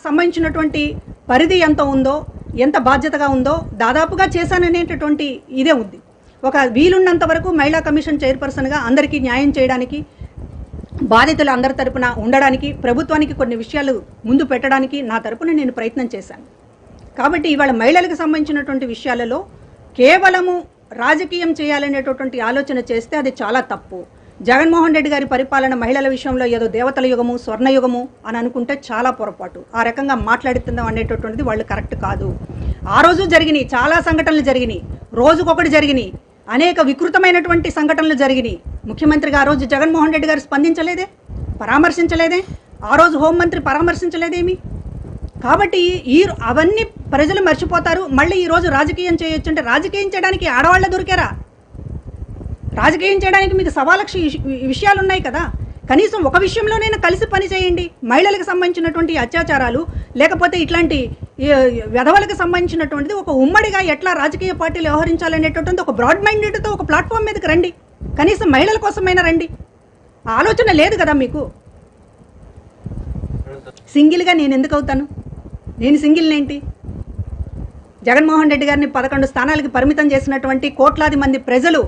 సంబంధించినటువంటి పరిధి ఎంత ఉందో, ఎంత బాధ్యతగా ఉందో దాదాపుగా చేశాననేటటువంటి ఇదే ఉంది. ఒక వీలున్నంత వరకు మహిళా కమిషన్ చైర్పర్సన్గా అందరికీ న్యాయం చేయడానికి, బాధితులు అందరి తరపున ఉండడానికి, ప్రభుత్వానికి కొన్ని విషయాలు ముందు పెట్టడానికి నా తరపున నేను ప్రయత్నం చేశాను. కాబట్టి ఇవాళ మహిళలకు సంబంధించినటువంటి విషయాలలో కేవలము రాజకీయం చేయాలనేటటువంటి ఆలోచన చేస్తే అది చాలా తప్పు. జగన్మోహన్ రెడ్డి గారి పరిపాలన మహిళల విషయంలో ఏదో దేవతల యుగము, స్వర్ణయుగము అని అనుకుంటే చాలా పొరపాటు. ఆ రకంగా మాట్లాడుతుందాం అనేటటువంటిది వాళ్ళు కరెక్ట్ కాదు. ఆ రోజు జరిగినాయి, చాలా సంఘటనలు జరిగినాయి, రోజుకొకటి జరిగినాయి, అనేక వికృతమైనటువంటి సంఘటనలు జరిగినాయి. ముఖ్యమంత్రిగా ఆ రోజు జగన్మోహన్ రెడ్డి గారు స్పందించలేదే, పరామర్శించలేదే, ఆ రోజు హోంమంత్రి పరామర్శించలేదేమి. కాబట్టి అవన్నీ ప్రజలు మర్చిపోతారు. మళ్ళీ ఈరోజు రాజకీయం చేయొచ్చు అంటే రాజకీయం చేయడానికి ఆడవాళ్ళ దొరికారా? రాజకీయం చేయడానికి మీకు సవాలక్ష విషయాలు ఉన్నాయి కదా. కనీసం ఒక విషయంలోనైనా కలిసి పని చేయండి. మహిళలకు సంబంధించినటువంటి అత్యాచారాలు, లేకపోతే ఇట్లాంటి వెధవలకు సంబంధించినటువంటిది ఒక ఉమ్మడిగా ఎట్లా రాజకీయ పార్టీలు వ్యవహరించాలనేటటువంటి ఒక బ్రాడ్ మైండెడ్తో ఒక ప్లాట్ఫామ్ మీదకి రండి. కనీసం మహిళల కోసమైనా రండి. ఆలోచన లేదు కదా మీకు. సింగిల్గా నేను ఎందుకు అవుతాను? నేను సింగిల్నేంటి? జగన్మోహన్ రెడ్డి గారిని 11 స్థానాలకి పరిమితం చేసినటువంటి కోట్లాది మంది ప్రజలు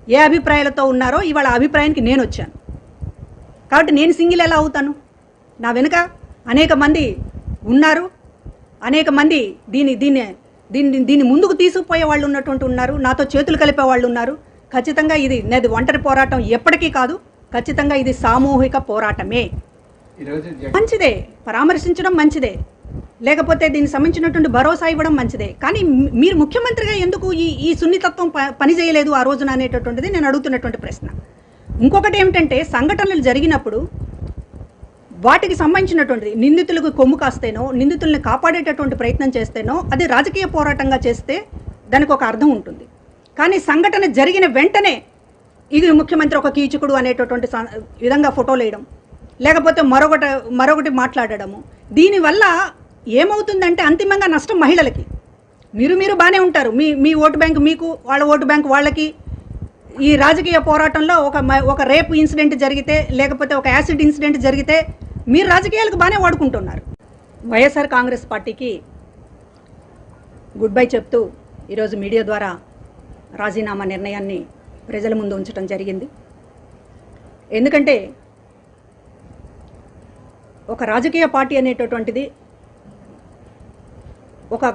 ఏ అభిప్రాయాలతో ఉన్నారో ఇవాళ అభిప్రాయానికి నేను వచ్చాను. కాబట్టి నేను సింగిల్ ఎలా అవుతాను? నా వెనుక అనేక మంది ఉన్నారు, అనేక మంది దీన్ని ముందుకు తీసుకుపోయే వాళ్ళు ఉన్నటువంటి ఉన్నారు, నాతో చేతులు కలిపే వాళ్ళు ఉన్నారు. ఖచ్చితంగా ఇది నేది ఒంటరి పోరాటం ఎప్పటికీ కాదు. ఖచ్చితంగా ఇది సామూహిక పోరాటమే. మంచిదే, పరామర్శించడం మంచిదే, లేకపోతే దీనికి సంబంధించినటువంటి భరోసా ఇవ్వడం మంచిదే. కానీ మీరు ముఖ్యమంత్రిగా ఎందుకు ఈ సున్నితత్వం పని చేయలేదు ఆ రోజున అనేటటువంటిది నేను అడుగుతున్నటువంటి ప్రశ్న. ఇంకొకటి ఏమిటంటే, సంఘటనలు జరిగినప్పుడు వాటికి సంబంధించినటువంటిది నిందితులకు కొమ్ము కాస్తేనో, నిందితుల్ని కాపాడేటటువంటి ప్రయత్నం చేస్తేనో అది రాజకీయ పోరాటంగా చేస్తే దానికి ఒక అర్థం ఉంటుంది. కానీ సంఘటన జరిగిన వెంటనే ఇది ముఖ్యమంత్రి ఒక కీచకుడు అనేటటువంటి విధంగా ఫోటోలు వేయడం, లేకపోతే మరొకటి మాట్లాడడము, దీనివల్ల ఏమవుతుందంటే అంతిమంగా నష్టం మహిళలకి. మీరు బాగానే ఉంటారు, మీ ఓటు బ్యాంకు మీకు, వాళ్ళ ఓటు బ్యాంకు వాళ్ళకి. ఈ రాజకీయ పోరాటంలో ఒక రేప్ ఇన్సిడెంట్ జరిగితే, లేకపోతే ఒక యాసిడ్ ఇన్సిడెంట్ జరిగితే మీరు రాజకీయాలకు బాగానే వాడుకుంటున్నారు. వైఎస్ఆర్ కాంగ్రెస్ పార్టీకి గుడ్ బై చెప్తూ ఈరోజు మీడియా ద్వారా రాజీనామా నిర్ణయాన్ని ప్రజల ముందు ఉంచడం జరిగింది. ఎందుకంటే ఒక రాజకీయ పార్టీ అనేటటువంటిది ఒక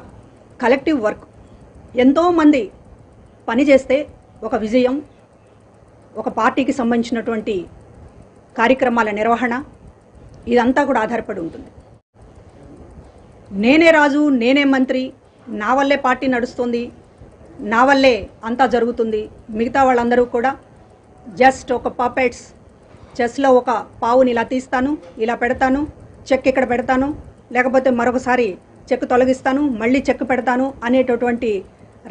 కలెక్టివ్ వర్క్. ఎంతోమంది పనిచేస్తే ఒక విజయం, ఒక పార్టీకి సంబంధించినటువంటి కార్యక్రమాల నిర్వహణ, ఇదంతా కూడా ఆధారపడి ఉంటుంది. నేనే రాజు, నేనే మంత్రి, నా వల్లే పార్టీ నడుస్తుంది, నా వల్లే అంతా జరుగుతుంది, మిగతా వాళ్ళందరూ కూడా జస్ట్ ఒక పపెట్స్. చెస్లో ఒక పావుని ఇలా తీస్తాను, ఇలా పెడతాను, చెక్ ఇక్కడ పెడతాను, లేకపోతే మరొకసారి చెక్ తొలగిస్తాను, మళ్ళీ చెక్ పెడతాను అనేటటువంటి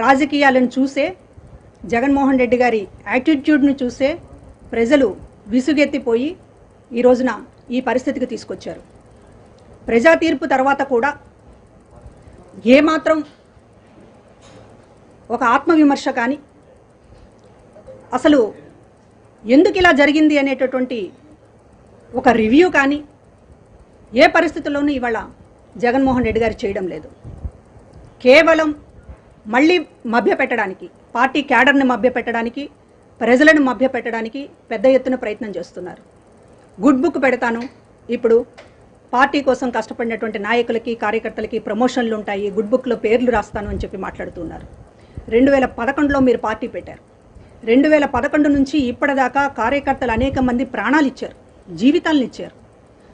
రాజకీయాలను చూసే, జగన్మోహన్ రెడ్డి గారి యాటిట్యూడ్ను చూసే ప్రజలు విసుగెత్తిపోయి ఈ రోజున ఈ పరిస్థితికి తీసుకొచ్చారు. ప్రజా తీర్పు తర్వాత కూడా ఏమాత్రం ఒక ఆత్మవిమర్శ కానీ, అసలు ఎందుకు ఇలా జరిగింది అనేటటువంటి ఒక రివ్యూ కానీ ఏ పరిస్థితుల్లోనూ ఇవాళ జగన్మోహన్ రెడ్డి గారు చేయడం లేదు. కేవలం మళ్ళీ మభ్యపెట్టడానికి, పార్టీ క్యాడర్ని మభ్యపెట్టడానికి, ప్రజలను మభ్యపెట్టడానికి పెద్ద ఎత్తున ప్రయత్నం చేస్తున్నారు. గుడ్ బుక్ పెడతాను, ఇప్పుడు పార్టీ కోసం కష్టపడినటువంటి నాయకులకి, కార్యకర్తలకి ప్రమోషన్లు ఉంటాయి, గుడ్ బుక్లో పేర్లు రాస్తాను అని చెప్పి మాట్లాడుతున్నారు. 2011లో మీరు పార్టీ పెట్టారు. 2011 నుంచి ఇప్పటిదాకా కార్యకర్తలు అనేక మంది ప్రాణాలు ఇచ్చారు, జీవితాలను ఇచ్చారు,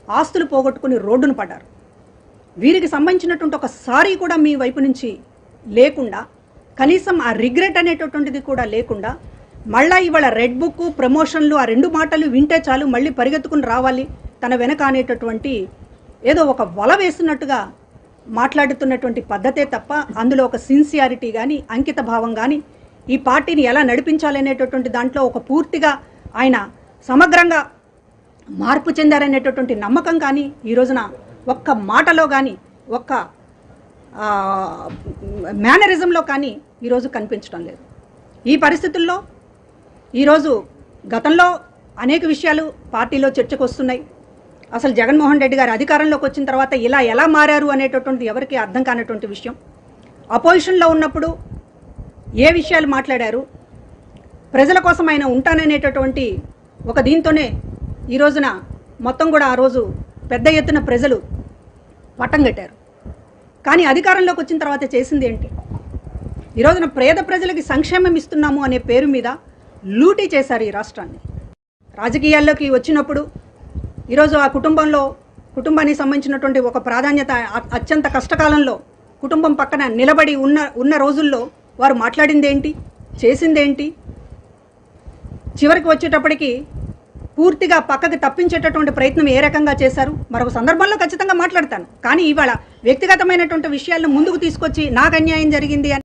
ఆస్తులు పోగొట్టుకుని రోడ్డును పడ్డారు. వీరికి సంబంధించినటువంటి ఒక సారీ కూడా మీ వైపు నుంచి లేకుండా, కనీసం ఆ రిగ్రెట్ అనేటటువంటిది కూడా లేకుండా, మళ్ళీ ఇవాళ రెడ్ బుక్, ప్రమోషన్లు, ఆ 2 మాటలు వింటే చాలు మళ్ళీ పరిగెత్తుకుని రావాలి తన వెనక అనేటటువంటి ఏదో ఒక వల వేస్తున్నట్టుగా మాట్లాడుతున్నటువంటి పద్ధతే తప్ప అందులో ఒక సిన్సియారిటీ కానీ, అంకిత భావం కానీ, ఈ పార్టీని ఎలా నడిపించాలనేటటువంటి దాంట్లో ఒక పూర్తిగా ఆయన సమగ్రంగా మార్పు చెందారనేటటువంటి నమ్మకం కానీ ఈ రోజున ఒక్క మాటలో కానీ, ఒక్క మేనరిజంలో కానీ ఈరోజు కనిపించడం లేదు. ఈ పరిస్థితుల్లో ఈరోజు గతంలో అనేక విషయాలు పార్టీలో చర్చకు వస్తున్నాయి. అసలు జగన్మోహన్ రెడ్డి గారు అధికారంలోకి వచ్చిన తర్వాత ఇలా ఎలా మారారు అనేటటువంటి ఎవరికి అర్థం కానటువంటి విషయం. అపోజిషన్లో ఉన్నప్పుడు ఏ విషయాలు మాట్లాడారు, ప్రజల కోసం ఆయన ఉంటాననేటటువంటి ఒక దీంతోనే ఈ రోజున మొత్తం కూడా ఆ రోజు పెద్ద ఎత్తున ప్రజలు పట్టం కట్టారు. కానీ అధికారంలోకి వచ్చిన తర్వాత చేసింది ఏంటి? ఈ రోజున పేద ప్రజలకి సంక్షేమం ఇస్తున్నాము అనే పేరు మీద లూటీ చేశారు ఈ రాష్ట్రాన్ని. రాజకీయాల్లోకి వచ్చినప్పుడు ఈరోజు ఆ కుటుంబానికి సంబంధించినటువంటి ఒక ప్రాధాన్యత అత్యంత కష్టకాలంలో కుటుంబం పక్కన నిలబడి ఉన్న రోజుల్లో వారు మాట్లాడింది ఏంటి, చేసిందేంటి, చివరికి వచ్చేటప్పటికి పూర్తిగా పక్కకి తప్పించేటటువంటి ప్రయత్నం ఏ రకంగా చేశారు మరొక సందర్భంలో ఖచ్చితంగా మాట్లాడతాను. కానీ ఇవాళ వ్యక్తిగతమైనటువంటి విషయాలను ముందుకు తీసుకొచ్చి నాకు అన్యాయం జరిగింది అని